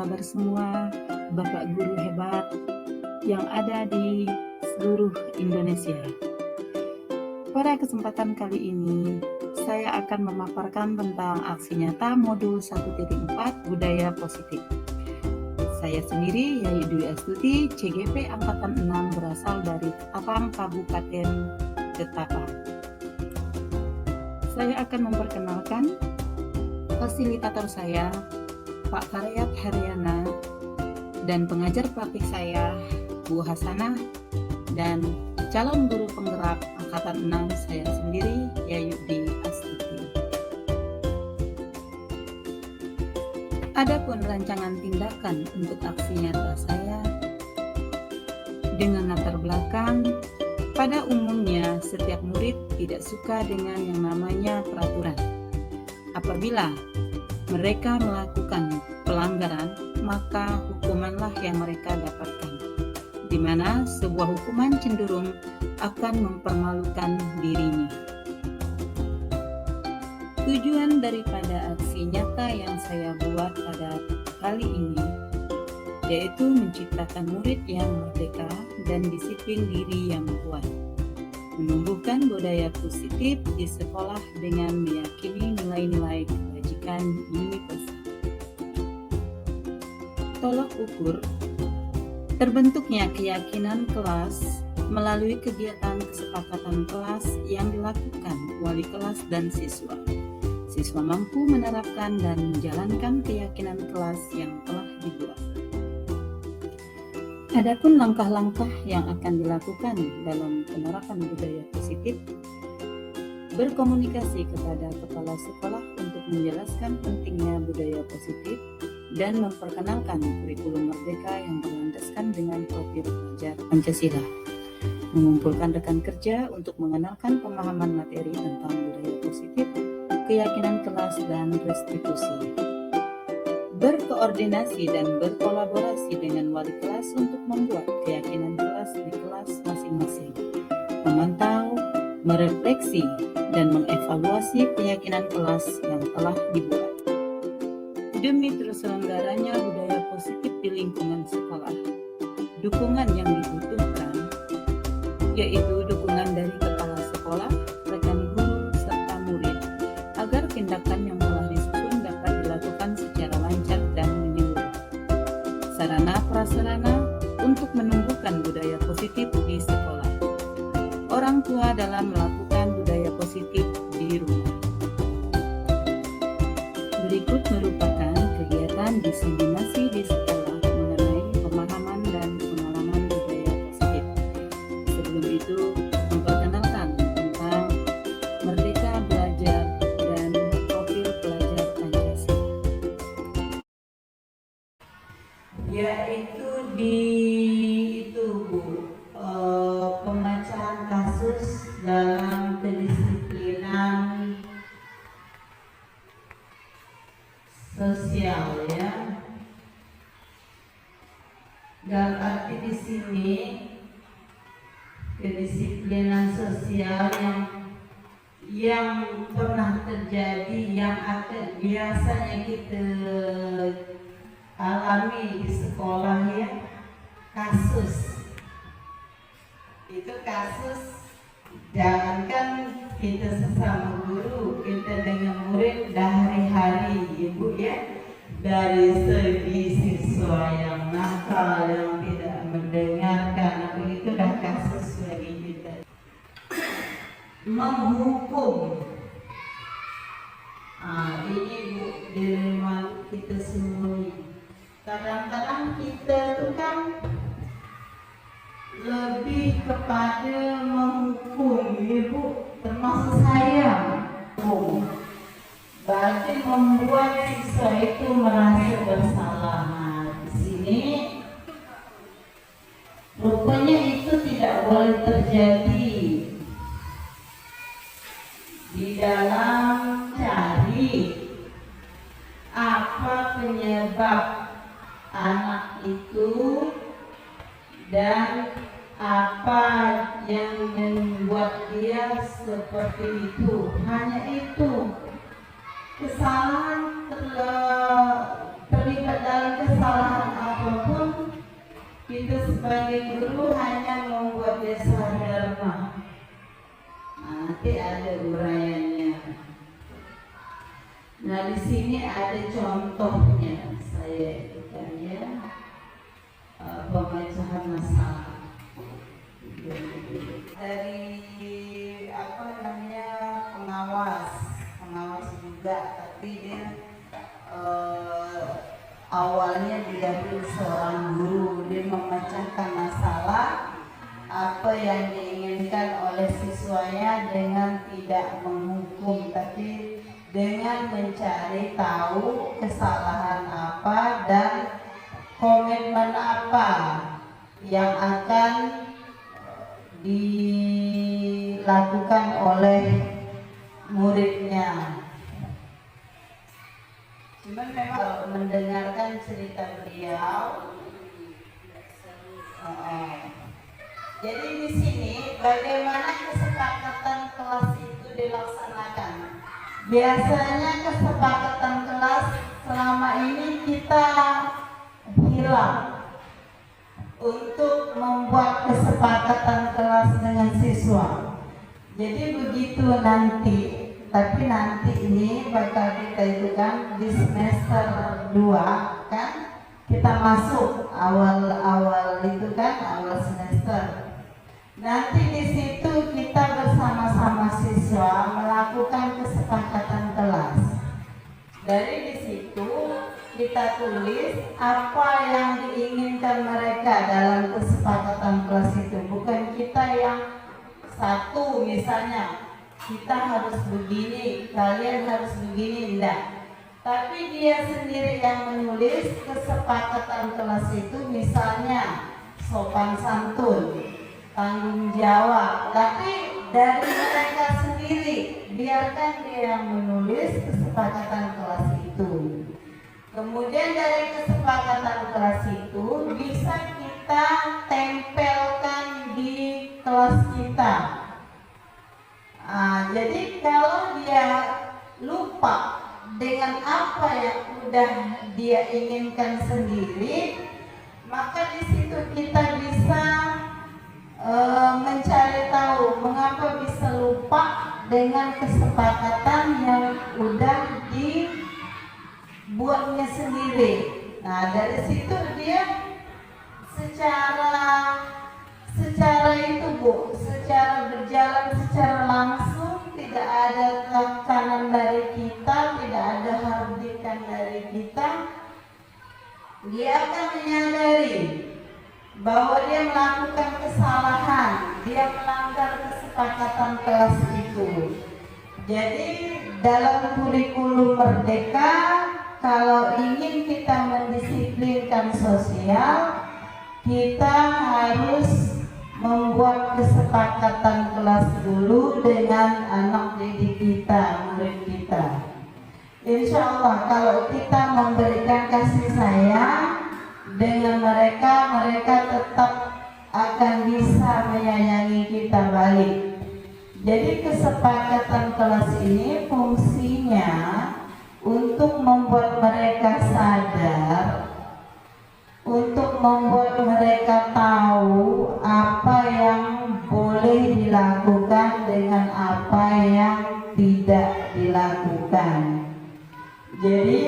kabar semua Bapak Guru hebat yang ada di seluruh Indonesia? Pada kesempatan kali ini, saya akan memaparkan tentang aksi nyata modul 1.4 budaya positif. Saya sendiri, Yayi Dwi Astuti, CGP Angkatan 6 berasal dari Ketapang, Kabupaten Ketapang. Saya akan memperkenalkan fasilitator saya, Pak Karyat Haryana, dan pengajar praktik saya, Bu Hasanah, dan calon guru penggerak Angkatan 6 saya sendiri, Yayi Dwi Astuti. Adapun rancangan tindakan untuk aksi nyata saya dengan latar belakang, pada umumnya setiap murid tidak suka dengan yang namanya peraturan. Apabila mereka melakukan pelanggaran, maka hukumanlah yang mereka dapatkan, di mana sebuah hukuman cenderung akan mempermalukan dirinya. Tujuan daripada aksi nyata yang saya buat pada kali ini yaitu menciptakan murid yang merdeka dan disiplin diri yang kuat, menumbuhkan budaya positif di sekolah dengan meyakini nilai-nilai kebajikan universal. Tolak ukur terbentuknya keyakinan kelas melalui kegiatan kesepakatan kelas yang dilakukan wali kelas dan siswa. Siswa mampu menerapkan dan menjalankan keyakinan kelas yang telah dibuat. Adapun langkah-langkah yang akan dilakukan dalam penerapan budaya positif, berkomunikasi kepada kepala sekolah untuk menjelaskan pentingnya budaya positif dan memperkenalkan kurikulum merdeka yang berlandaskan dengan profil pelajar Pancasila. Mengumpulkan rekan kerja untuk mengenalkan pemahaman materi tentang budaya positif, keyakinan kelas, dan restitusi. Berkoordinasi dan berkolaborasi dengan wali kelas untuk membuat keyakinan kelas di kelas masing-masing. Memantau, merefleksi, dan mengevaluasi keyakinan kelas yang telah dibuat. Demi terselenggaranya budaya positif di lingkungan sekolah, dukungan yang dibutuhkan yaitu dukungan dari kepala sekolah, rekan guru, serta murid, agar tindakan yang telah disusun dapat dilakukan secara lancar dan menyeluruh. Sarana prasarana untuk menumbuhkan budaya positif di sekolah. Orang tua dalam melakukan budaya positif di rumah. Berikut merupakan kegiatan diseminasi di sekolah mengenai pemahaman dan pengalaman budaya positif. Sebelum itu, memperkenalkan tentang Merdeka Belajar dan profil pelajar Pancasila. Yaitu di pemecahan kasus dalam kedisiplinan sosial, ya. Dalam arti di sini kedisiplinan sosial yang pernah terjadi, yang akan biasanya kita alami di sekolah, ya. Kasus itu kasus, jangankan kita sesama guru, kita dengan murid hari-hari, ibu, ya. Dari segi siswa yang nakal, yang tidak mendengarkan, itu dah kasus bagi kita. Menghukum, ini bu, dilema kita semua. Kadang-kadang kita tuh kan lebih kepada menghukum, ibu, termasuk saya. Berarti membuat siswa itu merasa bersalah. Nah, di sini rupanya itu tidak boleh terjadi. Di dalam cari apa penyebab anak itu dan apa yang membuat dia seperti itu. Hanya itu. Kesalahan terlibat dalam kesalahan kita sebagai guru hanya membuat dia sadar, nanti ada uraiannya. Nah, di sini ada contohnya saya ikan ya, pemecahan masalah dari pengawas juga, tapi dia awalnya dia seorang guru, dia memecahkan masalah apa yang diinginkan oleh siswanya dengan tidak menghukum, tapi dengan mencari tahu kesalahan apa dan komitmen apa yang akan dilakukan oleh muridnya. Cuman memang mendengarkan cerita beliau, jadi di sini bagaimana kesepakatan kelas itu dilaksanakan. Biasanya kesepakatan kelas selama ini kita hilang untuk membuat kesepakatan kelas dengan siswa. Jadi begitu nanti, tapi nanti ini bakal kita itu kan di semester 2 kan, kita masuk awal itu kan awal semester. Nanti di situ kita bersama-sama siswa melakukan kesepakatan kelas. Dari di situ kita tulis apa yang diinginkan mereka dalam kesepakatan kelas itu. Bukan kita yang satu misalnya, kita harus begini, kalian harus begini, enggak. Tapi dia sendiri yang menulis kesepakatan kelas itu, misalnya sopan santun, tanggung jawab. Tapi dari mereka sendiri, biarkan dia yang menulis kesepakatan kelas itu. Kemudian dari kesepakatan kelas itu bisa kita tempelkan di kelas kita. Jadi kalau dia lupa dengan apa yang udah dia inginkan sendiri, maka di situ kita bisa mencari tahu mengapa bisa lupa dengan kesepakatan yang udah dibuatnya sendiri. Nah, dari situ dia secara itu Bu, secara berjalan secara langsung, tidak ada tekanan dari kita, tidak ada hardikan dari kita, dia akan menyadari bahwa dia melakukan kesalahan, dia melanggar kesepakatan kelas itu. Jadi dalam kurikulum Merdeka, kalau ingin kita mendisiplinkan sosial, kita harus membuat kesepakatan kelas dulu dengan anak didik kita, murid kita. Insya Allah kalau kita memberikan kasih sayang dengan mereka, mereka tetap akan bisa menyayangi kita balik. Jadi kesepakatan kelas ini fungsinya untuk membuat mereka sadar, untuk membuat mereka tahu apa yang boleh dilakukan dengan apa yang tidak dilakukan. Jadi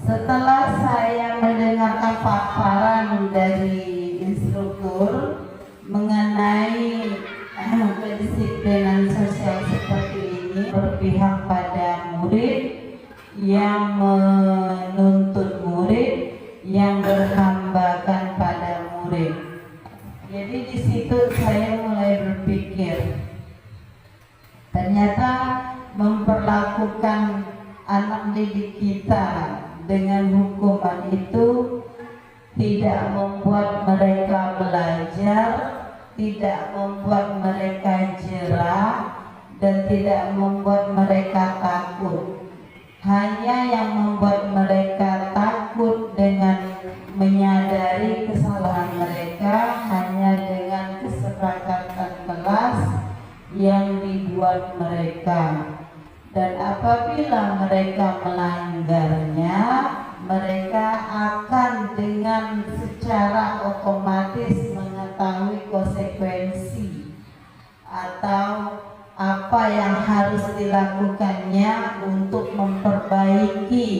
setelah saya mendengarkan paparan dari instruktur mengenai kedisiplinan sosial seperti ini, berpihak pada murid, yang menuntut murid, yang berhambakan pada murid. Jadi di situ saya mulai berpikir, ternyata memperlakukan anak didik kita dengan hukuman itu tidak membuat mereka belajar, tidak membuat mereka jerah, dan tidak membuat mereka takut. Hanya yang membuat mereka takut dengan menyadari kesalahan mereka hanya dengan kesepakatan kelas yang dibuat mereka. Dan apabila mereka melanggarnya, kedepannya mereka akan dengan secara otomatis mengetahui konsekuensi atau apa yang harus dilakukannya untuk memperbaiki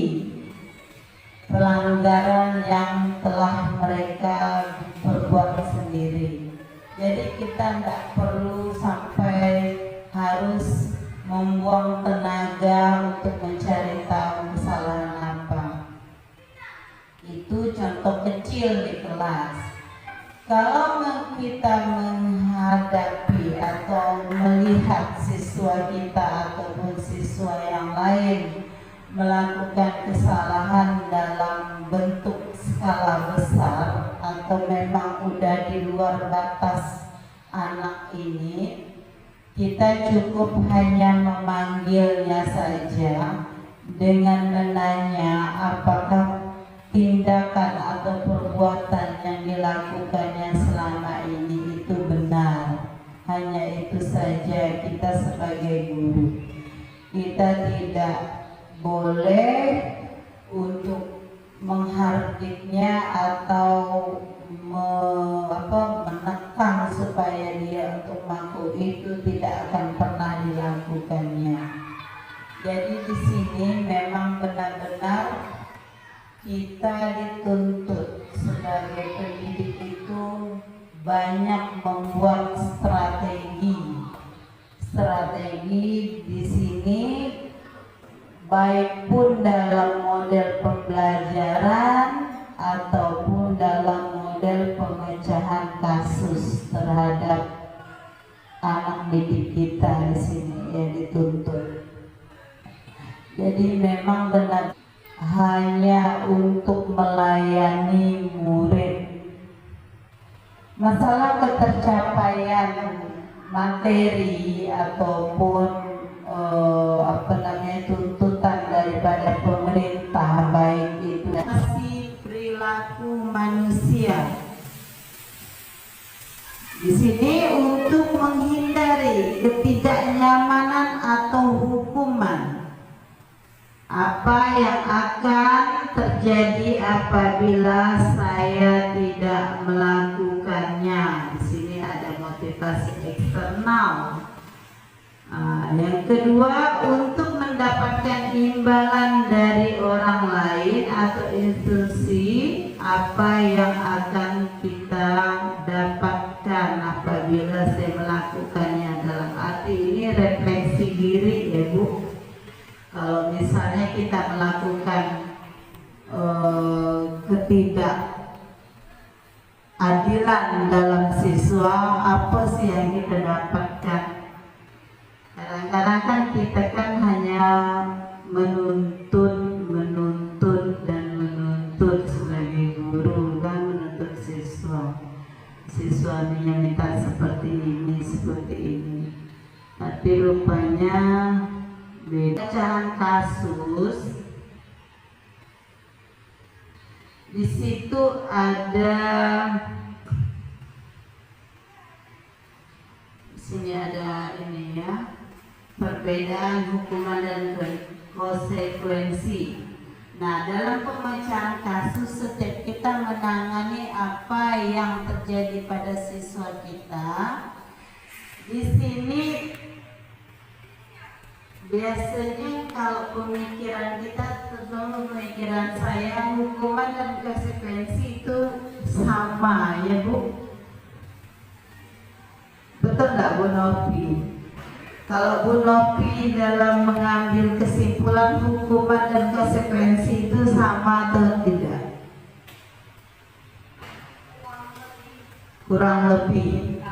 pelanggaran yang telah mereka perbuat sendiri. Jadi kita tidak perlu sampai harus membuang tenaga untuk mencari tahu kesalahan apa. Itu contoh kecil di kelas. Kalau kita menghadapi atau melihat siswa kita ataupun siswa yang lain melakukan kesalahan dalam bentuk skala besar atau memang udah di luar batas anak ini, kita cukup hanya memanggilnya saja dengan menanya apakah tindakan atau perbuatan yang dilakukannya selama ini itu benar. Hanya itu saja kita sebagai guru. Kita tidak boleh untuk menghardiknya atau menekan supaya dia untuk mampu, itu tidak akan pernah dilakukannya. Jadi di sini memang benar-benar kita dituntut sebagai pendidik itu banyak membuat strategi di sini, baik pun dalam model pembelajaran ataupun dalam model pemecahan kasus terhadap anak didik kita di sini yang dituntut. Jadi memang benar hanya untuk melayani murid. Masalah ketercapaian materi ataupun tuntutan daripada pemerintah, baik itu masih perilaku manusia. Di sini untuk menghindari ketidaknyamanan atau hukuman. Apa yang akan terjadi apabila saya tidak melakukannya? Di sini ada motivasi eksternal. Yang kedua, untuk mendapatkan imbalan dari orang lain atau instruksi, apa yang akan kita dapatkan apabila saya melakukannya? Dalam arti ini refleksi diri ya Bu. Kalau misalnya kita melakukan ketidakadilan dalam siswa, apa sih yang kita dapatkan? Kadang-kadang kan kita kan hanya menuntut sebagai guru, kan menuntut siswa. Siswanya minta seperti ini. Tapi rupanya pecahan kasus di situ ada, di sini ada ini ya, perbedaan hukuman dan konsekuensi. Nah, dalam pemecahan kasus setiap kita menangani apa yang terjadi pada siswa kita, di sini biasanya kalau pemikiran kita, terutama pemikiran saya, hukuman dan konsekuensi itu sama ya Bu. Betul nggak Bu Novi? Kalau Bu Novi dalam mengambil kesimpulan hukuman dan konsekuensi itu sama atau tidak? Kurang lebih.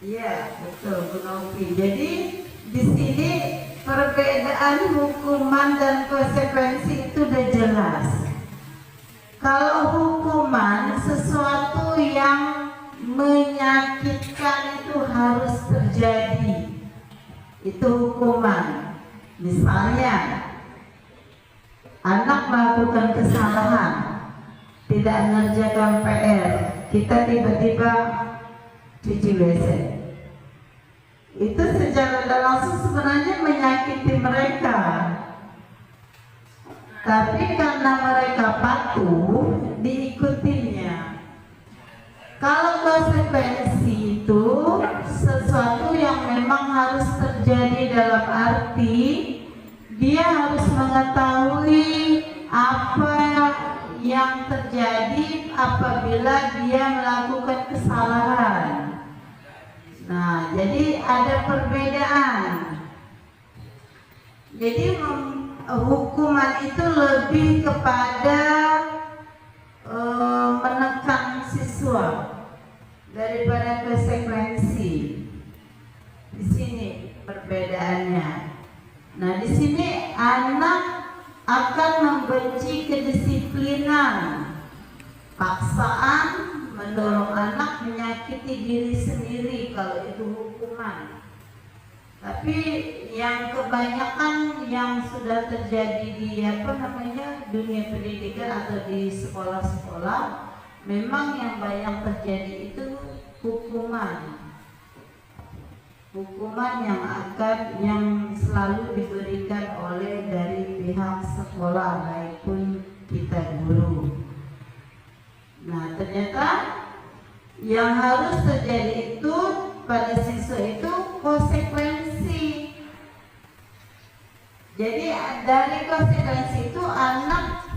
Iya, betul Bu Novi. Jadi di sini perbedaan hukuman dan konsekuensi itu udah jelas. Kalau hukuman sesuatu yang menyakitkan itu harus terjadi. Itu hukuman. Misalnya anak melakukan kesalahan, tidak mengerjakan PR, kita tiba-tiba cuci WC. Itu secara tidak langsung sebenarnya menyakiti mereka. Tapi karena mereka patuh, diikutinya. Kalau konsekuensi itu sesuatu yang memang harus terjadi dalam arti dia harus mengetahui apa yang terjadi apabila dia melakukan kesalahan. Nah, jadi ada perbedaan. Jadi hukuman itu lebih kepada menekan siswa daripada konsekuensi. Di sini perbedaannya. Nah, di sini anak akan membenci kedisiplinan, paksaan, mendorong anak menyakiti diri sendiri kalau itu hukuman. Tapi yang kebanyakan yang sudah terjadi di dunia pendidikan atau di sekolah-sekolah, memang yang banyak terjadi itu hukuman yang selalu diberikan oleh dari pihak sekolah maupun kita guru. Nah, ternyata yang harus terjadi itu pada siswa itu konsekuensi. Jadi dari konsekuensi itu anak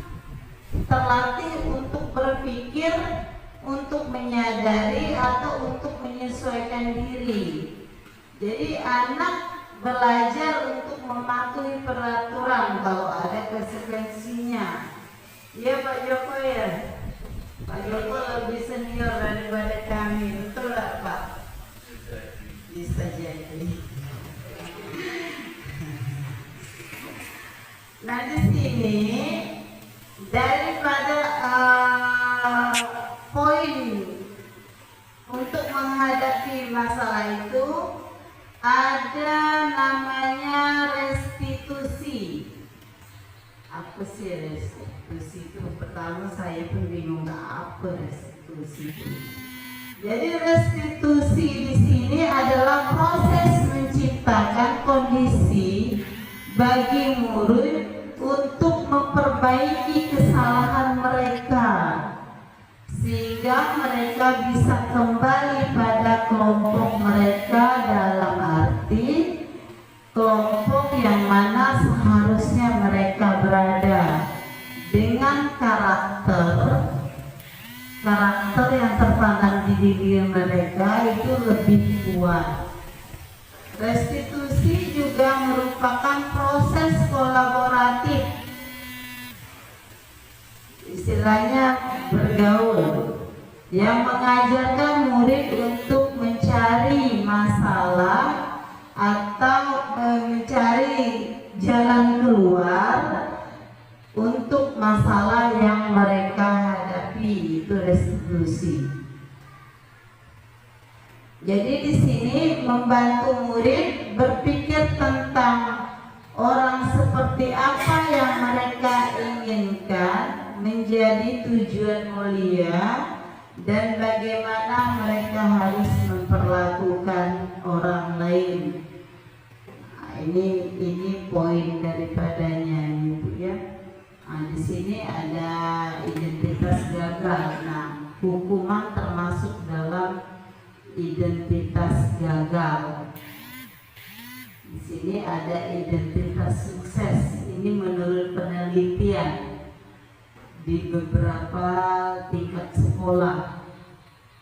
terlatih untuk berpikir, untuk menyadari atau untuk menyesuaikan diri. Jadi anak belajar untuk mematuhi peraturan kalau ada konsekuensinya. Ya Pak Joko ya. Pak Joko lebih senior daripada kami, betul nggak Pak? Bisa jadi. Nah, di sini daripada poin untuk menghadapi masalah itu ada namanya restitusi. Apa sih restitusi itu? Pertama saya pun bingung apa restitusi itu. Jadi restitusi di sini adalah proses menciptakan kondisi bagi murid untuk memperbaiki kesalahan mereka sehingga mereka bisa kembali pada kelompok mereka, dalam arti kelompok yang mana seharusnya mereka berada, dengan karakter yang terpandang di diri mereka itu lebih kuat. Restitusi juga merupakan proses kolaboratif, istilahnya bergaul, yang mengajarkan murid untuk mencari masalah atau mencari jalan keluar untuk masalah yang mereka hadapi. Itu restitusi. Jadi di sini membantu murid berpikir tentang orang seperti apa yang mereka inginkan menjadi tujuan mulia dan bagaimana mereka harus memperlakukan orang lain. Nah, ini poin daripadanya, Ibu ya. Nah, di sini ada identitas gagal. Nah, hukuman termasuk dalam identitas gagal. Di sini ada identitas sukses. Ini menurut penelitian di beberapa tingkat sekolah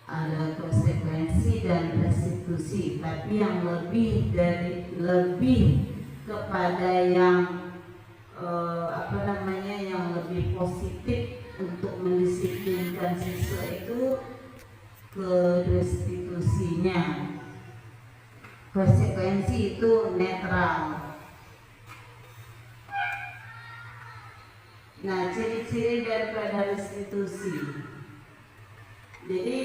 ada konsekuensi dan restitusi, tapi yang lebih kepada yang yang lebih positif untuk mendisiplinkan siswa itu ke restitusinya. Konsekuensi itu netral. Nah, ciri-ciri daripada restitusi. Jadi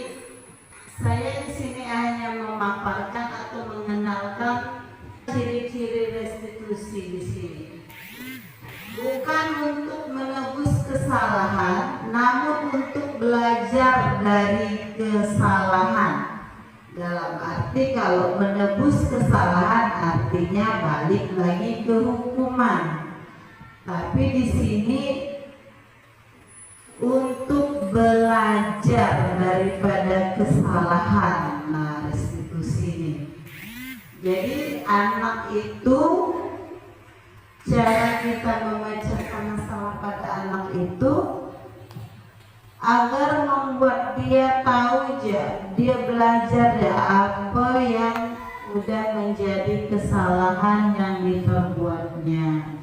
Saya di sini hanya memaparkan atau mengenalkan ciri-ciri restitusi di sini. Bukan untuk menebus kesalahan, namun untuk belajar dari kesalahan. Dalam arti kalau menebus kesalahan artinya balik lagi ke hukuman. Tapi di sini untuk belajar daripada kesalahan, restitusi ini. Jadi anak itu, cara kita memecahkan masalah pada anak itu agar membuat dia tahu dia belajar apa yang udah menjadi kesalahan yang diperbuatnya.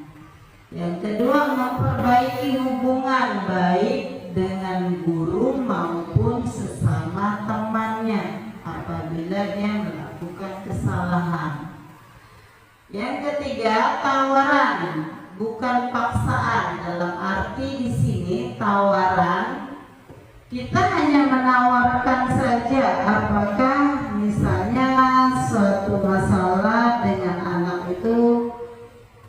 Yang kedua, memperbaiki hubungan baik dengan guru maupun sesama temannya apabila dia melakukan kesalahan. Yang ketiga, tawaran bukan paksaan. Dalam arti di sini tawaran kita hanya menawarkan saja, apakah misalnya suatu masalah dengan anak itu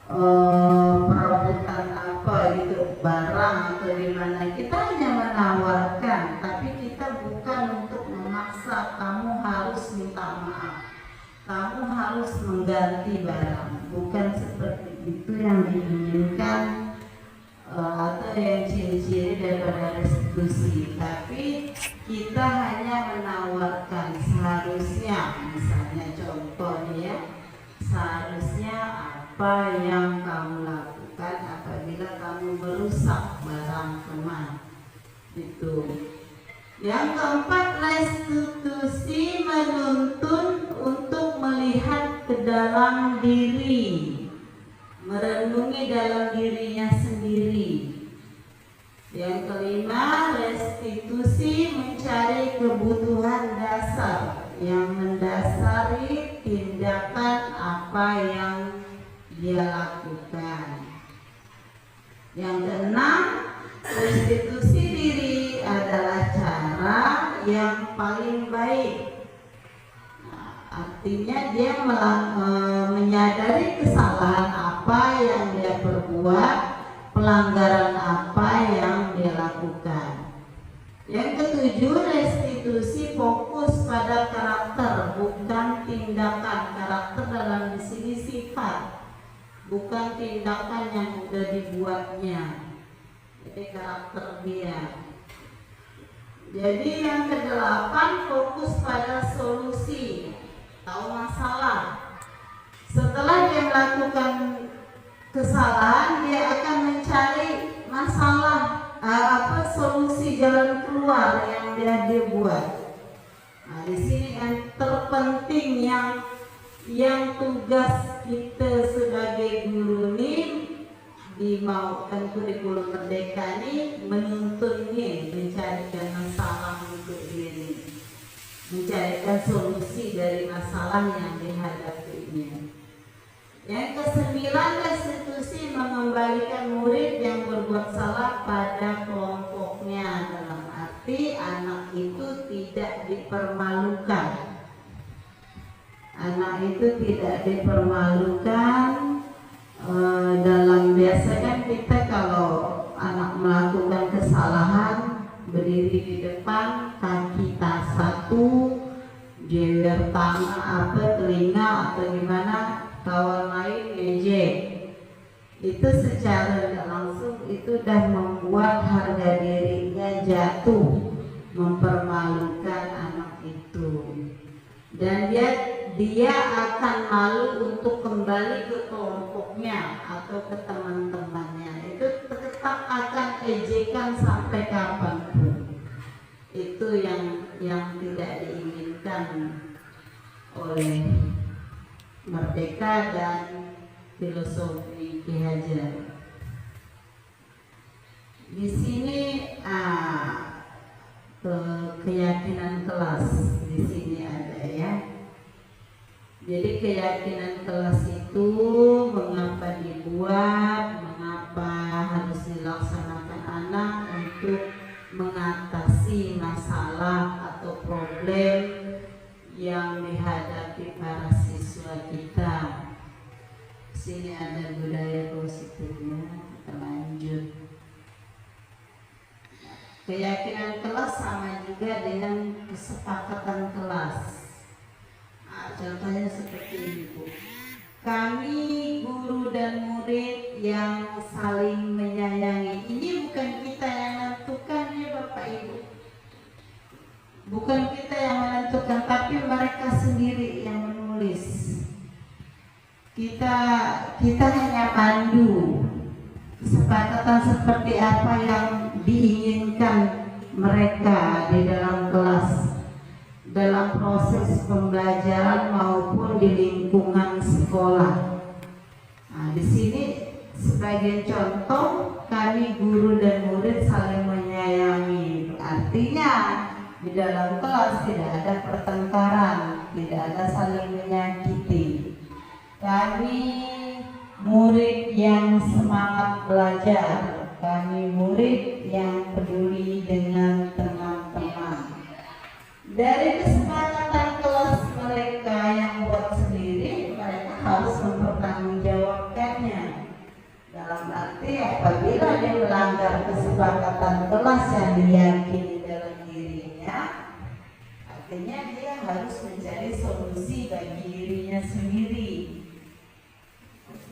perebutan apa gitu, barang atau di mana, kita hanya menawarkan, tapi kita bukan untuk memaksa kamu harus minta maaf, kamu harus mengganti barang, bukan seperti itu yang diinginkan atau yang ciri-ciri daripada restitusi. Tapi kita hanya menawarkan seharusnya, misalnya contoh ya, seharusnya apa yang kamu lakukan apabila kamu merusak barang teman itu. Yang keempat, restitusi menuntun untuk melihat ke dalam diri, merenungi dalam dirinya sendiri. Yang kelima, restitusi mencari kebutuhan dasar yang mendasari tindakan apa yang dia lakukan. Yang keenam, restitusi diri adalah cara yang paling baik. Artinya dia menyadari kesalahan apa yang dia perbuat, pelanggaran apa yang dia lakukan. Yang ketujuh, restitusi fokus pada karakter, bukan tindakan. Karakter dalam di sini sifat, bukan tindakan yang sudah dibuatnya. Jadi karakter dia. Jadi yang kedelapan, fokus pada solusi, tahu masalah. Setelah dia melakukan kesalahan, dia akan mencari masalah, solusi jalan keluar yang dia buat. Nah, di sini yang terpenting yang tugas kita sebagai guru ini dimaukan kurikulum Merdeka ini menuntun nih, mencarikan masalah untuk diri, mencarikan solusi dari masalah yang dihadapinya. Yang kesembilan, restitusi mengembalikan murid yang berbuat salah pada kelompoknya. Dalam arti anak itu tidak dipermalukan. Anak itu tidak dipermalukan. Dalam biasa kan kita kalau anak melakukan kesalahan berdiri di depan, kaki tas satu, jewer tangan telinga atau gimana, kawan lain ngejek, itu secara tidak langsung itu dah membuat harga dirinya jatuh, mempermalukan anak itu, dan dia akan malu untuk kembali ke kelompoknya atau ke teman-temannya. Itu tetap akan ejekan sampai kapanpun. Itu yang tidak diinginkan oleh Merdeka dan filosofi Ki Hajar. Di sini keyakinan kelas di sini ada ya. Jadi keyakinan kelas itu mengapa dibuat, mengapa harus dilaksanakan anak untuk mengatasi masalah atau problem sini ada budaya positifnya. Kita lanjut. Keyakinan kelas sama juga dengan kesepakatan kelas. Nah, contohnya seperti ini, Bu. Kami guru dan murid yang saling menyayangi. Ini bukan kita yang menentukan ya Bapak Ibu. Bukan kita yang menentukan, tapi mereka sendiri yang menulis. Kita hanya pandu kesepakatan seperti apa yang diinginkan mereka di dalam kelas, dalam proses pembelajaran maupun di lingkungan sekolah. Nah, di sini sebagai contoh, kami guru dan murid saling menyayangi. Artinya di dalam kelas tidak ada pertengkaran, tidak ada saling menyakiti. Kami murid yang semangat belajar, kami murid yang peduli dengan teman-teman. Dari kesepakatan kelas mereka yang buat sendiri, mereka harus mempertanggungjawabkannya. Dalam arti apabila dia melanggar kesepakatan kelas yang diyakini dalam dirinya, artinya dia harus mencari solusi bagi dirinya sendiri.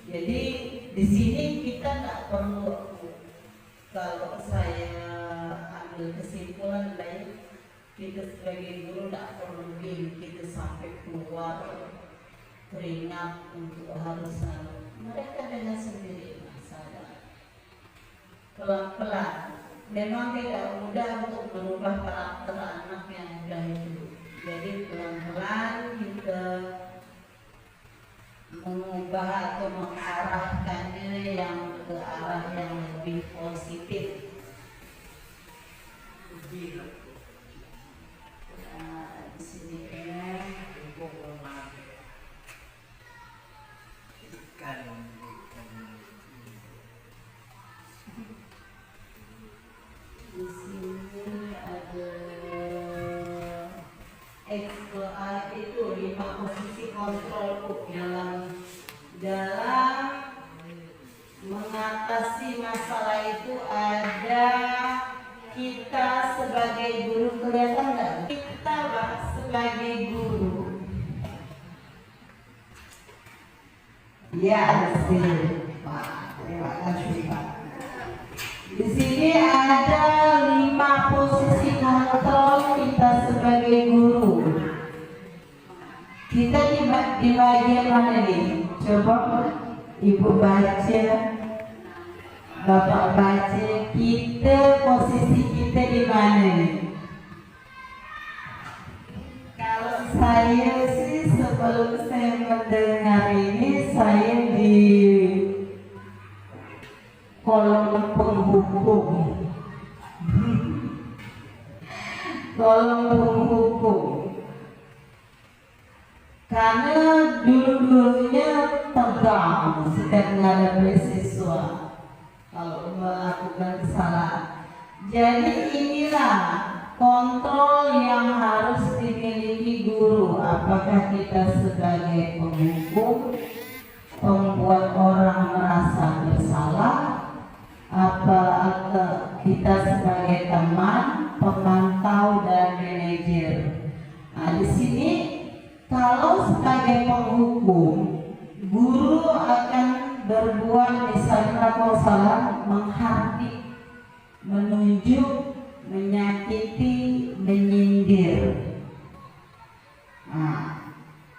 Jadi di sini kita nggak perlu, kalau saya ambil kesimpulan lain, kita sebagai guru tidak perlu kita sampai keluar keringat untuk harus mereka dengan sendiri sadar. Pelan-pelan, memang tidak mudah untuk merubah karakter anak yang mudah itu. Jadi pelan-pelan kita mengubah atau mengarahkannya yang ke arah yang lebih positif. Di sini di sini ada XA itu 5 posisi kontrol dalam mengatasi masalah itu. Ada kita sebagai guru, kelihatan nggak? Kita sebagai guru, ya sih Pak, terima kasih Pak. Di sini ada 5 posisi kontrol kita sebagai guru. Kita di bagian mana nih? Coba Ibu baca, Bapak baca, kita posisi kita di mana nih? Kalau saya sih sebelum saya mendengar ini, saya di kolom penghubung. Kolom penghubung. Karena dulu-dulunya tegang setiap menghadapi siswa kalau melakukan kesalahan. Jadi inilah kontrol yang harus dimiliki guru. Apakah kita sebagai penghukum, membuat orang merasa bersalah, atau kita sebagai teman, pemantau dan manajer. Nah, di sini kalau sebagai penghukum, guru akan berbuat misalnya kalau salah, menghardik, menunjuk, menyakiti, menyindir. Nah,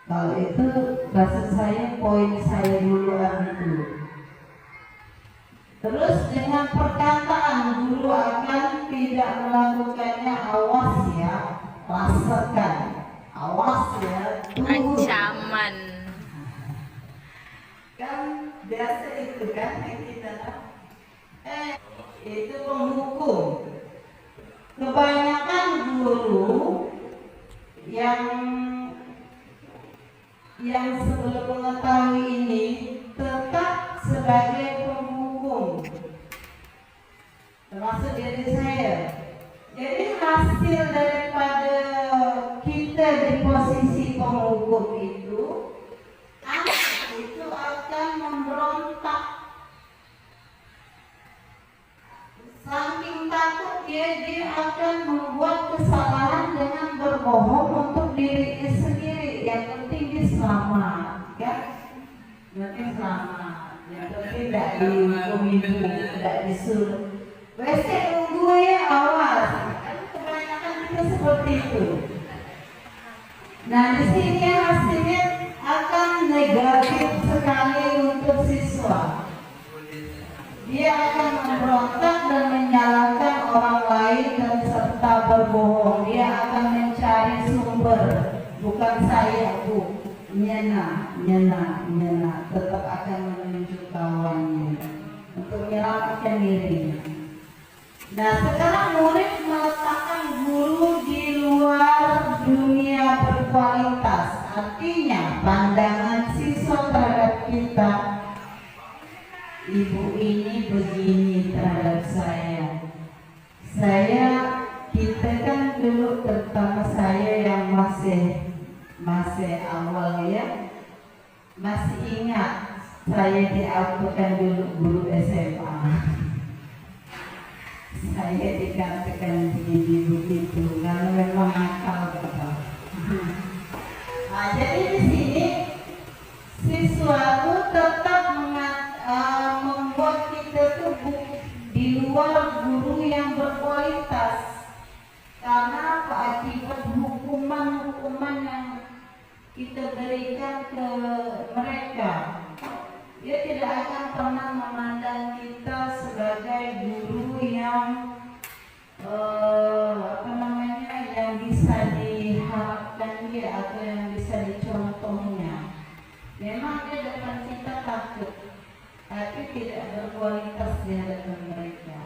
kalau itu rasa saya poin saya duluan itu. Terus dengan perkataan guru akan tidak melakukannya, awas ya, rasakan, awas ya. Ancaman. Kan biasa itu kan yang kita itu penghukum. Kebanyakan guru yang sebelum mengetahui ini tetap sebagai penghukum, termasuk diri saya. Jadi hasil daripada kita di posisi penghukum itu akan dia akan membuat kesalahan dengan berbohong untuk diri sendiri. Yang penting dia selamat, ya. Yang penting selamat. Yang penting tidak dihukum ibu, tidak disuruh. WC nunggu ya, awas. Kebanyakan kita seperti itu. Nah, di sini hasilnya akan negatif sekali untuk siswa. Dia akan memberontak dan menyalahkan orang lain dan serta berbohong. Dia akan mencari sumber, bukan saya bu, nyena, tetap akan menunjuk kawannya untuk menyelamatkan diri. Nah, sekarang murid meletakkan guru di luar dunia berkualitas. Artinya pandangan siswa terhadap kita, ibu ini begini terhadap saya, kita kan dulu, terutama saya yang masih awal ya, masih ingat saya diakukan dulu guru SMA. Saya dikatakan begini begitu karena memang nakal betul. Nah, jadi di sini siswa itu tetap membuat kita tuh di luar guru yang berkualitas. Karena apa? Akibat hukuman yang kita berikan ke mereka, dia tidak akan pernah memandang kita sebagai guru yang yang bisa diharapkan dia atau yang bisa dicontohnya. Memang dia depan kita takut, tapi tidak berkualitas di hadapan mereka.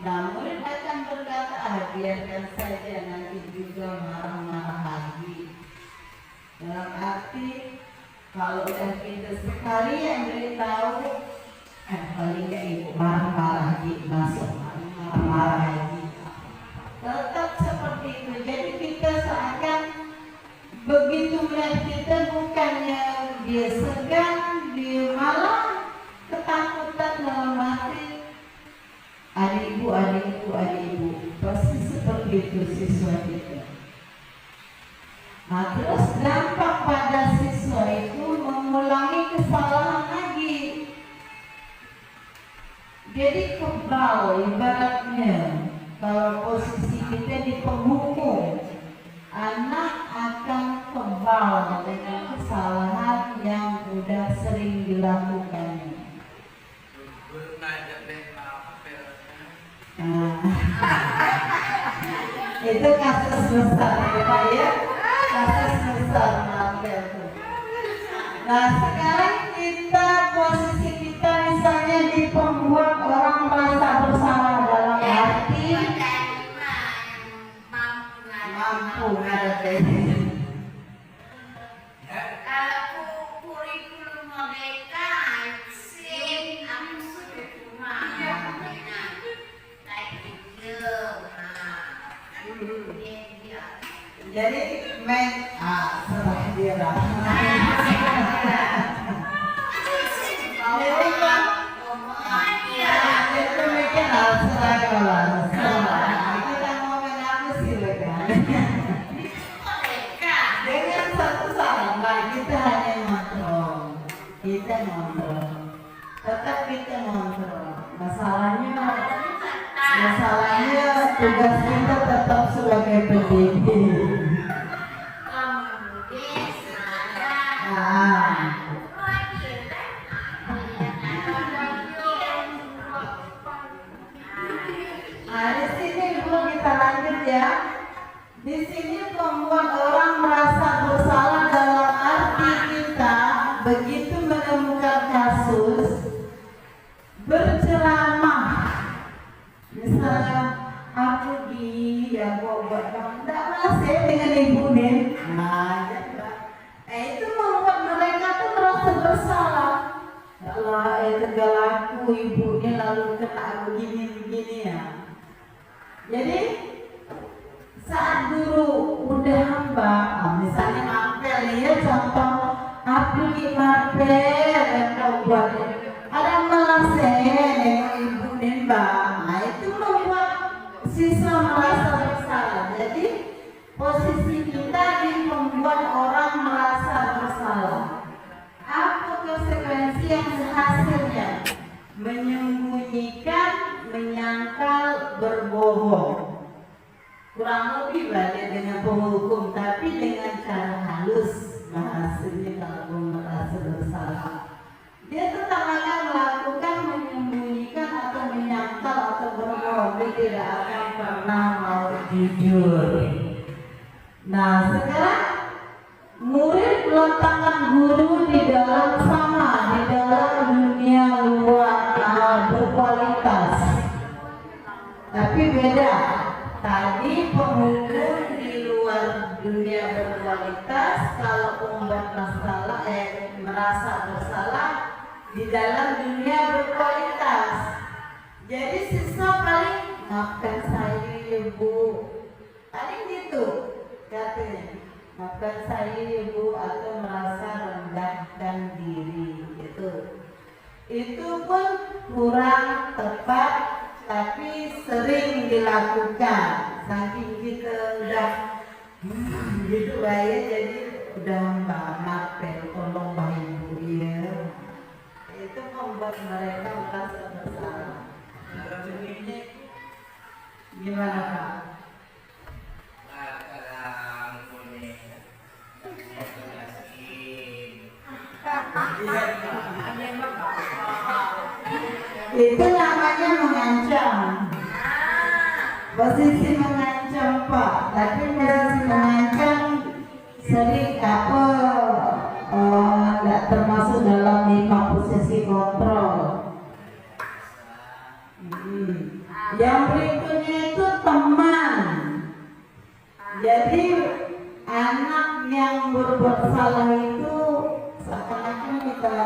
Nah, murid akan berkata, biarkan saja, nanti juga marah-marah lagi. Dalam arti, kalau udah kita sekali yang beritahu, paling nggak ibu marah-marah lagi, masuk marah-marah lagi. Tetap seperti itu. Jadi kita seakan begitu melihat kita, bukannya dia segan, dia malah ketakutan dalam hati. Adik ibu, pasti seperti itu siswa kita. Nah, terus dampak pada siswa itu mengulangi kesalahan lagi. Jadi kebal ibaratnya. Kalau posisi kita di penghukum, anak akan kebal dengan kesalahan yang sudah sering dilakukan. Itu kasus besar ya Pak ya, kasus besar Mabel. Nah, sekarang posisi kita misalnya di pembuat orang merasa bersalah dalam arti mampu ngadepin. Jadi serah dira. Jadi kan itu mikir serah kawan. Kita mau mengaku silakan. Dengan satu sama kita hanya ngontrol. Tetap kita ngontrol. Masalahnya tugas kita tetap sebagai pendidik. Di sini dulu kita lanjut ya. Di sini membuat orang merasa bersalah dalam arti kita begitu menemukan kasus berceramah. Misalnya aku buat kamu tidak masih dengan ibu nih. Itu membuat mereka tuh merasa bersalah. Kalau tegalaku ibunya lalu kena begini ya. Jadi saat guru udah hamba, misalnya Mapel nih ya, contoh Abdul Mapel yang kau buat, ada malah saya ibu dan mbak, itu membuat yang hasilnya menyembunyikan, menyangkal, berbohong. Kurang lebih balik dengan penghukum, tapi dengan cara halus bahasanya. Kalau merasa bersalah, dia tetap akan melakukan menyembunyikan atau menyangkal atau berbohong. Dia tidak akan pernah mau jujur. Nah, sekarang murid meletakkan guru di dalam di dalam dunia luar berkualitas. Tapi beda. Tadi penghukum di luar dunia berkualitas, kalau membuat masalah merasa bersalah di dalam dunia berkualitas. Jadi siswa paling maafkan saya ya Bu, paling gitu katanya, maafkan saya ya Bu, atau merasa rendahkan diri gitu. Itu pun kurang tepat, tapi sering dilakukan. Saking kita udah gitu ya, jadi udah maaf tolong Ibu ya. Itu membuat mereka merasa bersalah. Gimana Pak? Itu namanya mengancam. Posisi mengancam Pak, tapi posisi mengancam sering tidak termasuk dalam 5 posisi kontrol. Yang berikutnya itu teman. Jadi anak yang berbuat salah itu seakan-akan kita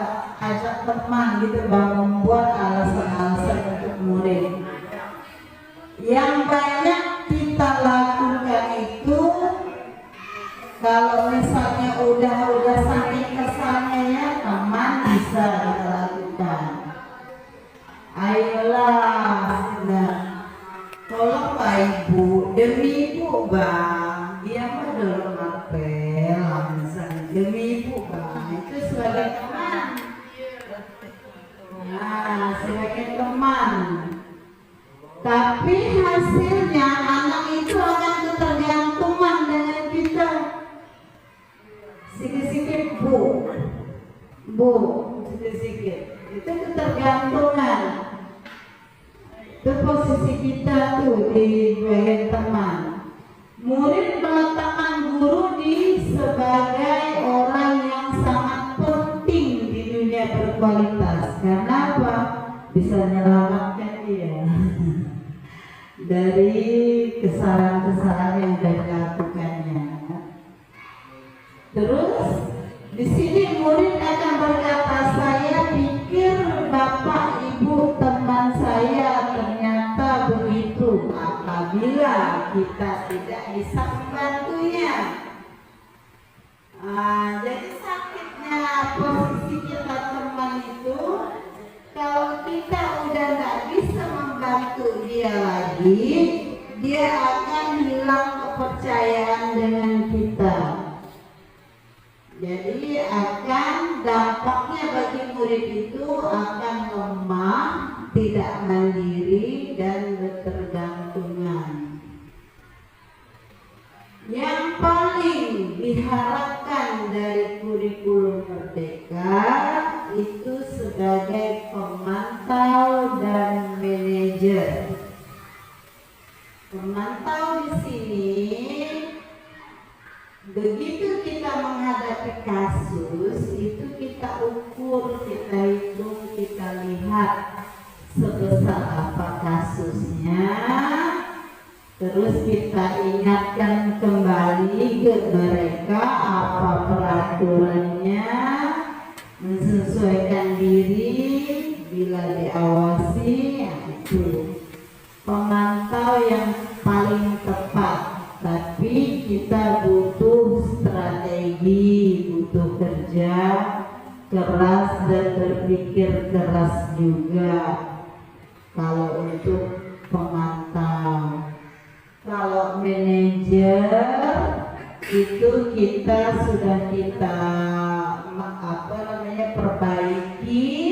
ajak teman gitu, membuat alasan-alasan untuk murid. Yang banyak kita lakukan itu, kalau misalnya udah saking kesannya ya, teman bisa kita lakukan. Ayolah, nah, tolong Pak Ibu, demi Ibu Bang, dia mah dalam apel, misalnya demi Ibu Bang, itu sebagai teman. Nah, sebagai teman. Tapi hasilnya anak itu akan ketergantungan dengan kita. Sikit-sikit Bu, sikit-sikit. Itu ketergantungan. Itu posisi kita tuh di bagian teman. Murid meletakkan guru sebagai orang yang sangat penting di dunia berkualitas. Karena apa? Bisa menyelamatkan dia dari kesalahan-kesalahan yang sudah dilakukannya. Terus di sini murid akan berkata, saya pikir Bapak Ibu teman saya ternyata begitu, apabila kita tidak bisa membantunya. Jadi sakitnya posisi kita teman itu, kalau kita udah nggak bisa membantu dia lagi, dia akan hilang kepercayaan dengan kita. Jadi akan dampaknya bagi murid itu akan lemah, tidak mandiri dan bertergantungan. Yang paling diharapkan dari kurikulum Merdeka itu sebagai pemantau dan manajer. Pemantau di sini, begitu kita menghadapi kasus, itu kita ukur, kita hitung, kita lihat sebesar apa kasusnya, terus kita ingatkan kembali ke mereka apa peraturannya, menyesuaikan diri, bila diawasi, itu pemantau yang paling tepat. Tapi kita butuh strategi, butuh kerja keras dan berpikir keras juga kalau untuk pemantau. Kalau manajer itu kita sudah perbaiki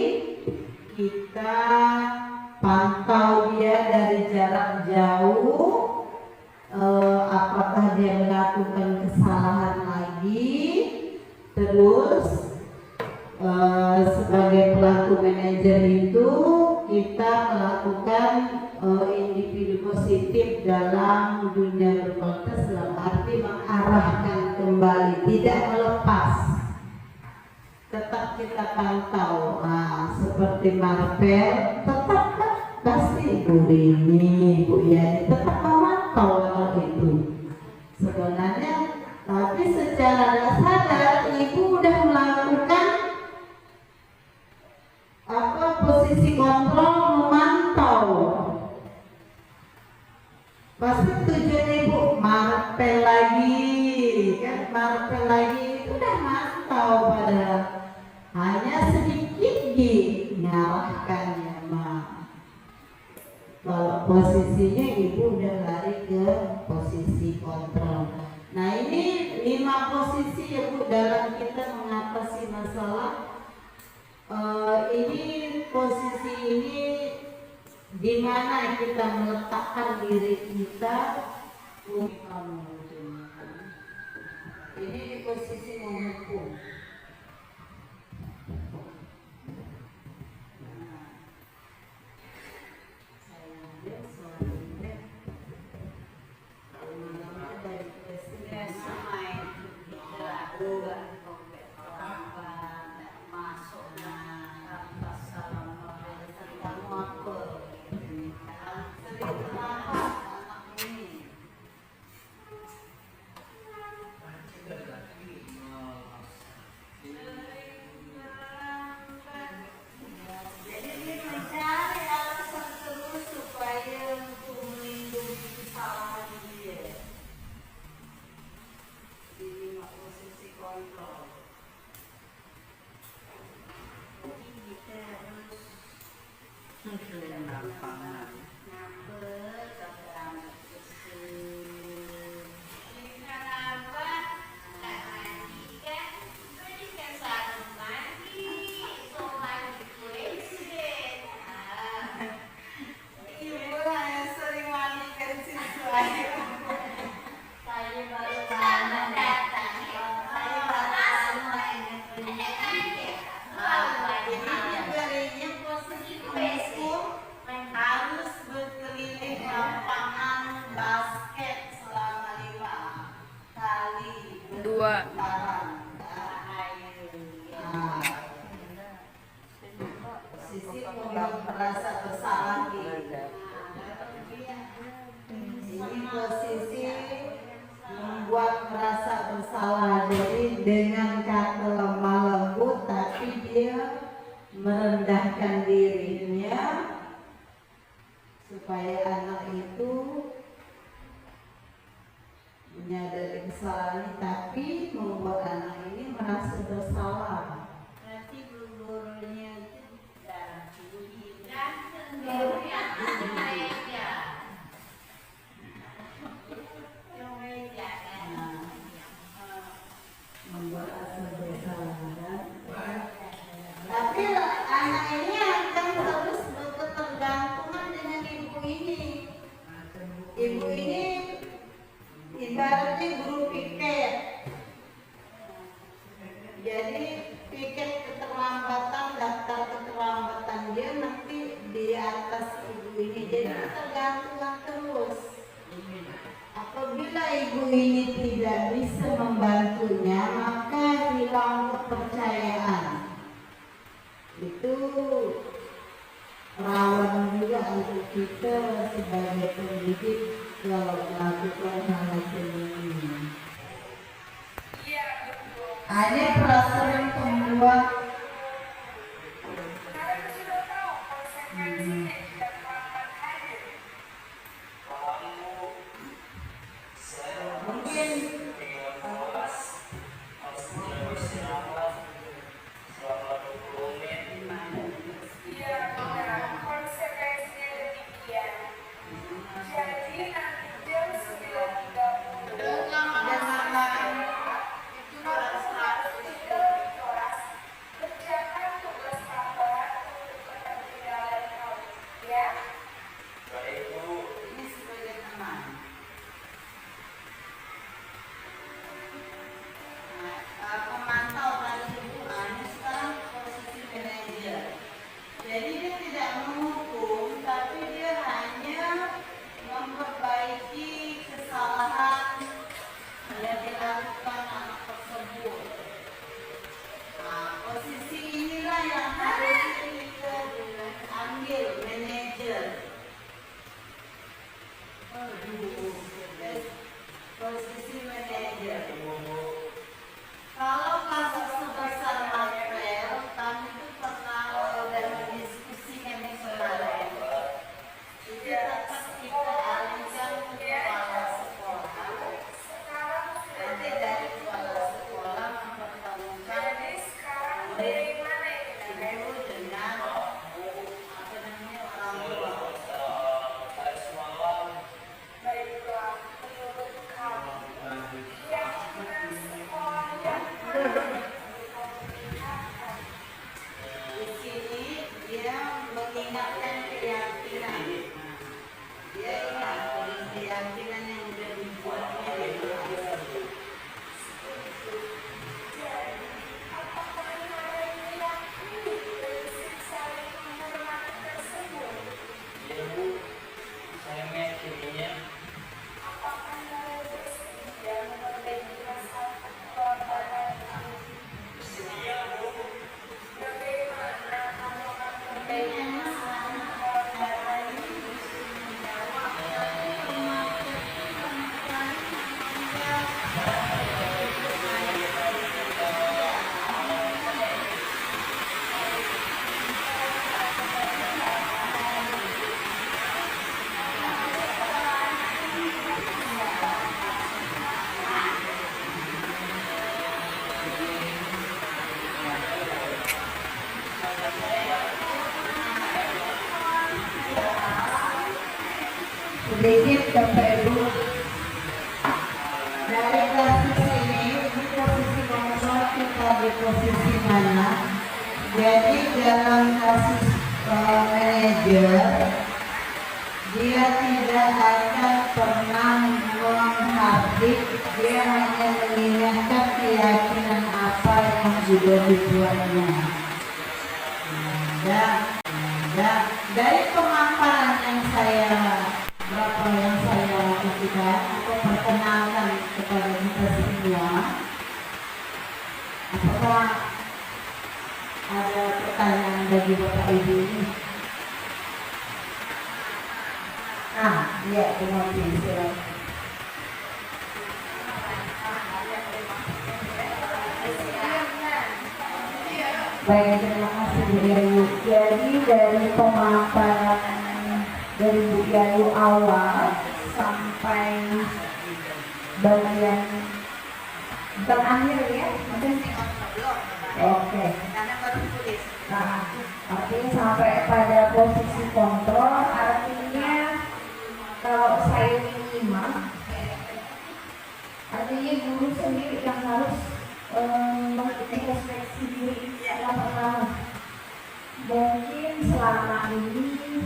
sebagai pelaku manajer itu kita melakukan individu positif dalam dunia berkualitas, dalam arti mengarahkan kembali, tidak melepas, tetap kita pantau. Nah, seperti Marvel, tetap kan pasti Bu Rini, Bu Yani tetap memantau hal itu sebenarnya, tapi secara tidak sadar ibu udah melakukan posisi kontrol, memantau. Pasti tujuan ibu marpel lagi, kan marpel lagi itu udah mantau, pada hanya sedikit diarahkannya mah. Kalau posisinya ibu udah lari ke posisi kontrol. Nah, ini 5 posisi ya Bu dalam kita mengatasi masalah. Ini posisi ini di mana kita meletakkan diri kita. Ini di posisi menghukum. Dua. Sisi merasa bersalah. Ini posisi membuat merasa bersalah. Jadi dengan kata lemah lembut, tapi dia merendahkan dirinya supaya anak itu menyadari kesalahan, tapi membuat anak ini merasa bersalah. Berarti gurunya itu darah tinggi, membuat rasa bersalah. Tapi anak ini akan terus berketergantungan dengan ibu ini. Ibu ini ibaratnya guru piket. Jadi piket keterlambatan, daftar keterlambatan dia nanti di atas ibu ini. Jadi ketergantungan terus. Apabila ibu ini tidak bisa membantunya, maka hilang kepercayaan. Itu rawan juga untuk kita sebagai pendidik kalau melakukan hal ini. Ada perasaan membuat Sedikit Bapak Ibu, dari kasus ini posisi kontrol kita di posisi mana? Jadi dalam kasus manajer, dia tidak akan pernah menghardik, dia hanya mengingatkan keyakinan apa yang sudah dibuatnya. Dari pemaparan yang saya lakukan atau perkenalkan kepada kita semua, apakah ada pertanyaan bagi Bapak Ibu ini? Iya, terima kasih. Baik, terima kasih Bu Yayu. Jadi dari pemaparan dari Bu Yayu awal sampai bagian terakhir ya, oke. Nah, artinya sampai pada posisi kontrol, artinya kalau saya menyimak, artinya guru sendiri yang harus mengintrospeksi diri yang pertama. Mungkin selama ini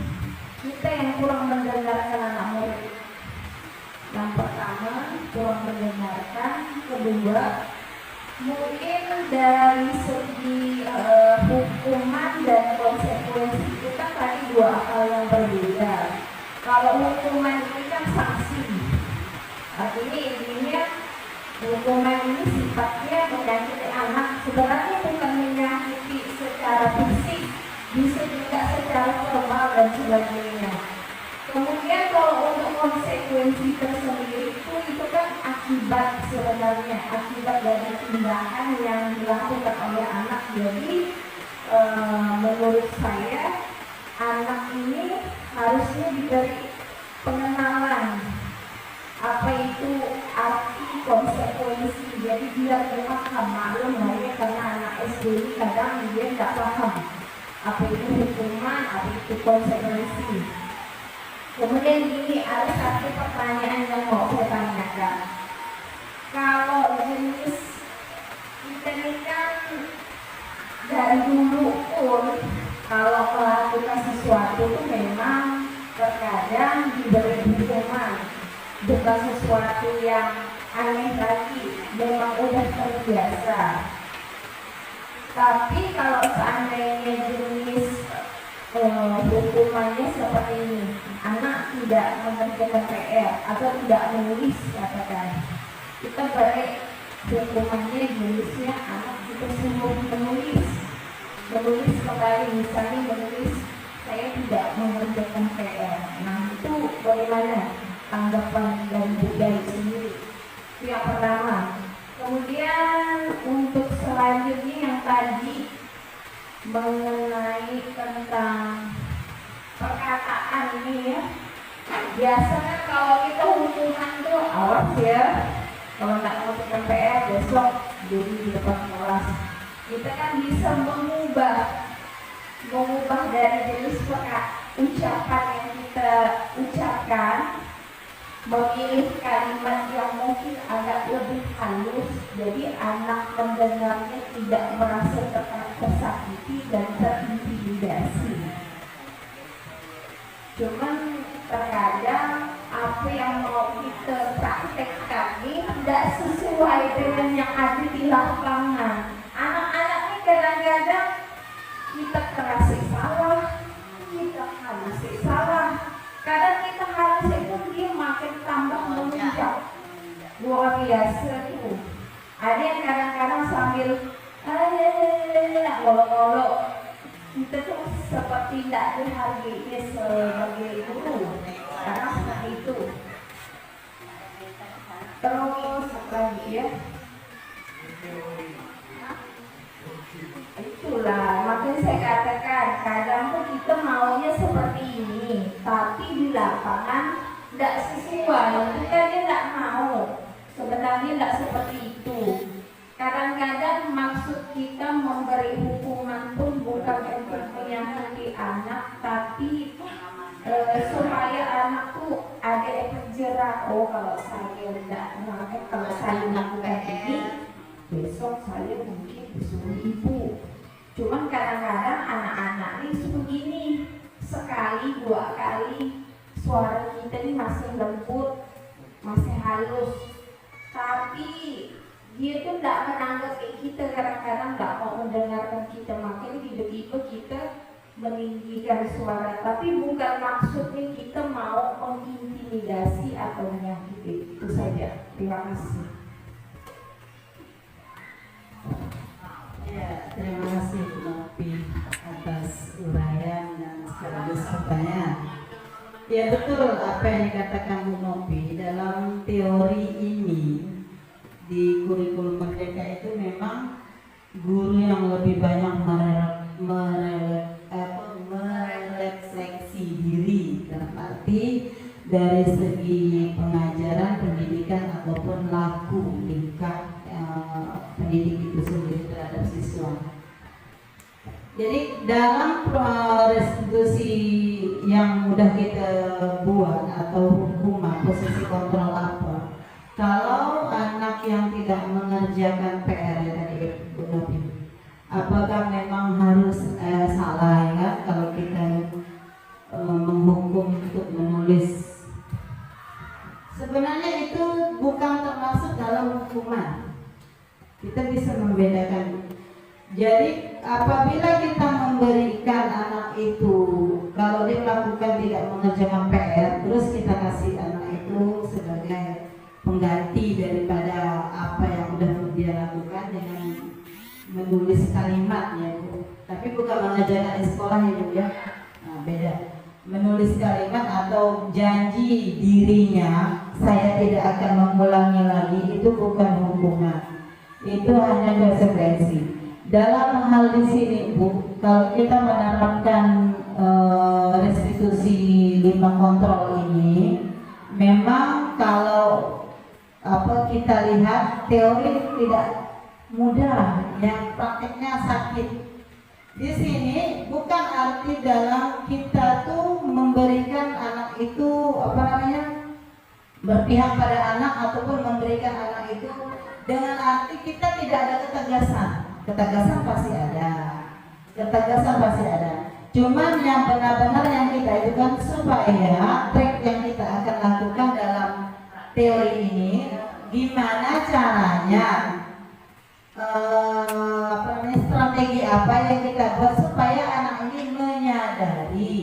kita yang kurang mendengarkan anak murid. Yang pertama, kurang mendengarkan. Kedua, mungkin dari segi hukuman dan konsekuensi kita tadi dua hal yang berbeda. Kalau hukuman ini kan sanksi, artinya intinya hukuman ini sifatnya menyakiti anak. Sebenarnya bukan menyakiti secara fisik, bisa juga secara verbal dan sebagainya. Kemudian kalau untuk konsekuensi tersendiri itu kan akibat sebenarnya, akibat dari tindakan yang dilakukan oleh anak. Jadi menurut saya anak ini harusnya diberi pengenalan apa itu arti konsekuensi. Jadi biar dia paham, maklum ya, karena anak SD ini kadang dia tidak paham apa itu hukuman, apa itu konsekuensi. Kemudian ini ada satu pertanyaan yang mau saya tanyakan. Kalau jenis kita ini kan dari dulu pun kalau melakukan sesuatu itu memang terkadang diberi hukuman, bukan sesuatu yang aneh lagi, memang udah terbiasa. Tapi kalau seandainya jenis hukumannya seperti ini, anak tidak mengerjakan PR atau tidak menulis, katakan kita beri hukumannya jenisnya anak kita suruh menulis kembali, misalnya menulis saya tidak mengerjakan PR. Nah itu bagaimana tanggapan dari budaya sendiri? Itu yang pertama. Kemudian untuk selanjutnya yang tadi mengenai tentang perkataan ini ya, biasanya kalau kita hukuman tuh awas ya, kalau nggak ngerjakan PR besok jadi di depan kelas. Kita kan bisa mengubah dari jenis ucapan yang kita ucapkan, memilih kalimat yang mungkin agak lebih halus, jadi anak mendengarnya tidak merasa tersakiti dan terintimidasi. Cuman terkadang apa yang mau kita praktekkan ini tidak sesuai dengan yang ada di lapangan. Anak-anak ini kadang-kadang kita keras salah, kita halus salah. Kadang kita halus itu dia makin tambah memuncak. Luar biasa itu. Ada yang kadang-kadang sambil ngolok-ngolok. Kita tuh seperti tidak dihargai sebagai guru. Karena seperti itu. Terus lagi ya. Itulah, makanya saya katakan kadang tuh kita maunya seperti ini, tapi di lapangan tidak sesuai. Kita tidak mau, sebenarnya tidak seperti itu. Kadang-kadang maksud kita memberi hukuman pun bukan untuk menyakiti anak, tapi supaya anak tuh ada efek jerak. Oh, kalau saya melakukan ini, besok saya mungkin disuruh ibu. Cuman kadang-kadang anak-anak ini begini, sekali dua kali suara kita ini masih lembut, masih halus, tapi dia tuh tidak menanggapi kita, kadang-kadang tidak mau mendengarkan kita, makanya tiba-tiba kita meninggikan suara, tapi bukan maksudnya kita mau mengintimidasi atau menyakiti. Itu saja. Terima kasih. Ya, terima kasih Bu Nopi atas uraian dan sekaligus pertanyaan. Ya betul apa yang dikatakan Bu Nopi, dalam teori ini di kurikulum Merdeka itu memang guru yang lebih banyak merefleksi diri, dalam arti dari segi pengajaran, pendidikan ataupun laku tingkah pendidik itu sendiri terhadap siswa. Jadi dalam restitusi yang mudah kita buat atau hukuman posisi kontrol apa, kalau anak yang tidak mengerjakan PR tadi Bu Nopi, apakah memang harus salah ya kalau kita menghukum untuk menulis? Sebenarnya itu bukan termasuk dalam hukuman. Kita bisa membedakan. Jadi apabila kita memberikan anak itu, kalau dia melakukan tidak mengerjakan PR, terus kita kasih anak itu sebagai pengganti daripada apa yang sudah dia lakukan dengan menulis kalimat ya Bu. Tapi bukan mengajarkan di sekolah ya Bu ya. Nah, beda. Menulis kalimat atau janji dirinya saya tidak akan mengulangi lagi, itu bukan hukuman. Itu hanya konsekuensi. Dalam hal di sini Bu, kalau kita menerapkan restitusi 5 kontrol ini, memang kalau kita lihat teori tidak mudah, yang prakteknya sakit. Di sini bukan arti dalam kita tuh memberikan anak itu berpihak pada anak ataupun memberikan anak itu dengan arti kita tidak ada ketegasan. Ketegasan pasti ada. Ketegasan pasti ada. Cuman yang benar-benar yang kita itu kan supaya trik yang kita akan lakukan dalam teori ini, gimana caranya, strategi apa yang kita buat supaya anak ini menyadari.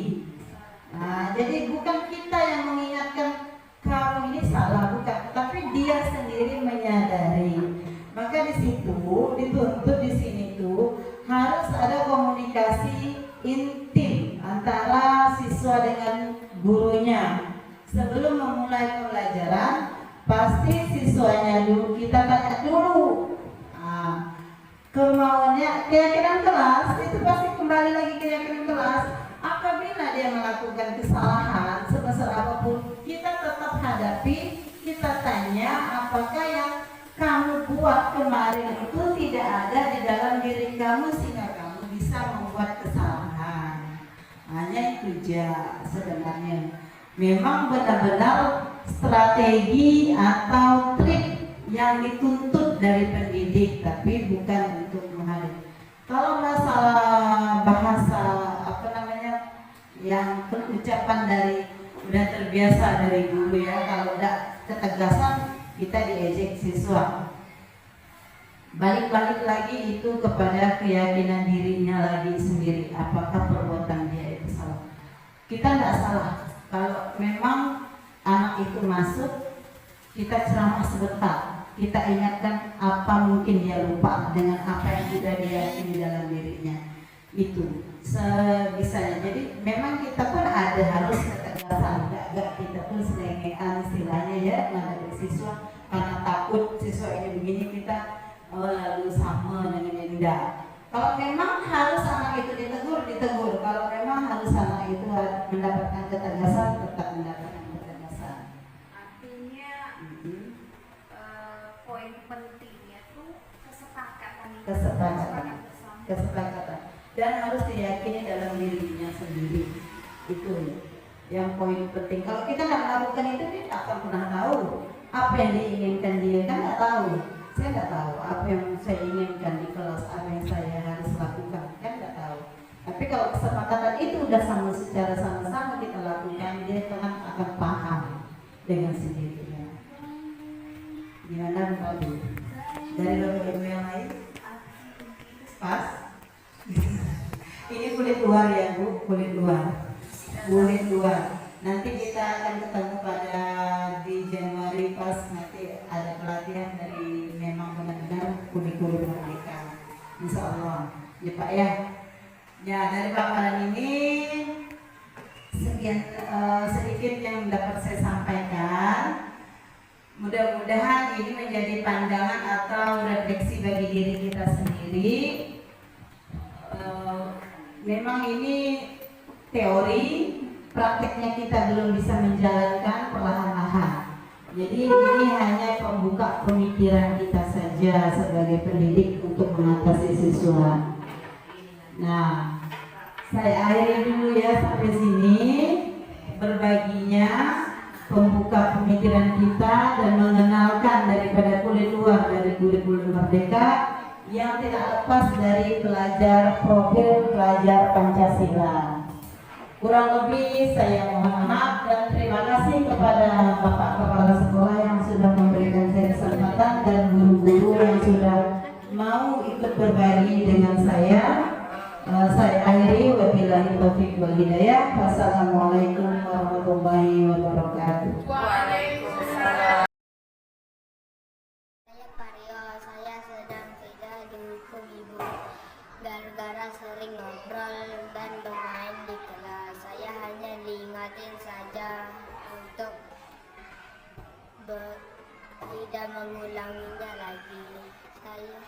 Nah, jadi bukan kita yang mengingatkan kamu ini salah, bukan, tapi dia sendiri menyadari. Maka di situ dituntut di sini tuh harus ada komunikasi intim antara siswa dengan gurunya. Sebelum memulai pembelajaran, pasti siswanya dulu kita tanya dulu. Nah, kemauannya, keyakinan kelas itu pasti kembali lagi keyakinan kelas. Apabila dia melakukan kesalahan sebesar apapun, kita tetap hadapi, kita tanya apakah yang kamu buat kemarin itu tidak ada di dalam diri kamu sehingga kamu bisa membuat kesalahan. Hanya itu aja sebenarnya. Memang benar-benar strategi atau trik yang dituntut dari pendidik, tapi bukan untuk menghadapi. Kalau masalah bahasa yang ucapan dari udah terbiasa dari guru ya, kalau udah ketegasan kita diejek siswa. Balik-balik lagi itu kepada keyakinan dirinya lagi sendiri, apakah perbuatan dia itu salah. Kita tidak salah kalau memang anak itu masuk, kita ceramah sebentar, kita ingatkan apa mungkin dia lupa dengan apa yang sudah dia yakini dalam dirinya. Itu sebisanya. Jadi memang kita pun ada harus ketegasan, enggak kita pun selengean istilahnya ya menghadapi siswa karena takut siswa ini begini kita lalu sama dengan yang enggak. Kalau memang harus anak itu ditegur. Kalau memang harus anak itu mendapatkan ketegasan, tetap mendapatkan ketegasan. Artinya poin pentingnya tuh kesepakatan. Kesepakatan. dan harus diyakini dalam dirinya sendiri. Itu yang poin penting. Kalau kita nggak melakukan itu, kita tak akan pernah tahu apa yang diinginkan dia, kan nggak tahu. Saya nggak tahu apa yang saya inginkan di kelas, apa yang saya harus lakukan, kan nggak tahu. Tapi kalau kesepakatan itu udah secara sama-sama kita lakukan, dia akan paham dengan sendirinya. Gimana Mbak Bu? Dari ibu yang lain? Pas? Ini kulit luar ya Bu, kulit luar. Kulit luar. Nanti kita akan ketemu pada di Januari pas nanti ada pelatihan dari memang benar-benar kulit-kulit merdeka. Insya Allah. Ya Pak ya. Ya dari paparan ini sedikit yang dapat saya sampaikan. Mudah-mudahan ini menjadi pandangan atau refleksi bagi diri kita sendiri. Memang ini teori, prakteknya kita belum bisa menjalankan perlahan-lahan. Jadi ini hanya pembuka pemikiran kita saja sebagai pendidik untuk mengatasi siswa. Nah, saya akhiri dulu ya sampai sini berbaginya, pembuka pemikiran kita dan mengenalkan daripada kulit luar dari kulit-kulit merdeka yang tidak lepas dari profil pelajar Pancasila. Kurang lebih saya mohon maaf dan terima kasih kepada Bapak Kepala Sekolah yang sudah memberikan saya kesempatan dan guru-guru yang sudah mau ikut berbagi dengan saya. Saya akhiri, wabillahi taufiq wal hidayah. Wassalamualaikum warahmatullahi wabarakatuh. Waalaikumsalam. Saya Karyo, saya sedang tidak dihukum ibu gara-gara sering ngobrol dan bermain di kelas. Saya hanya diingatin saja untuk tidak mengulanginya lagi. Saya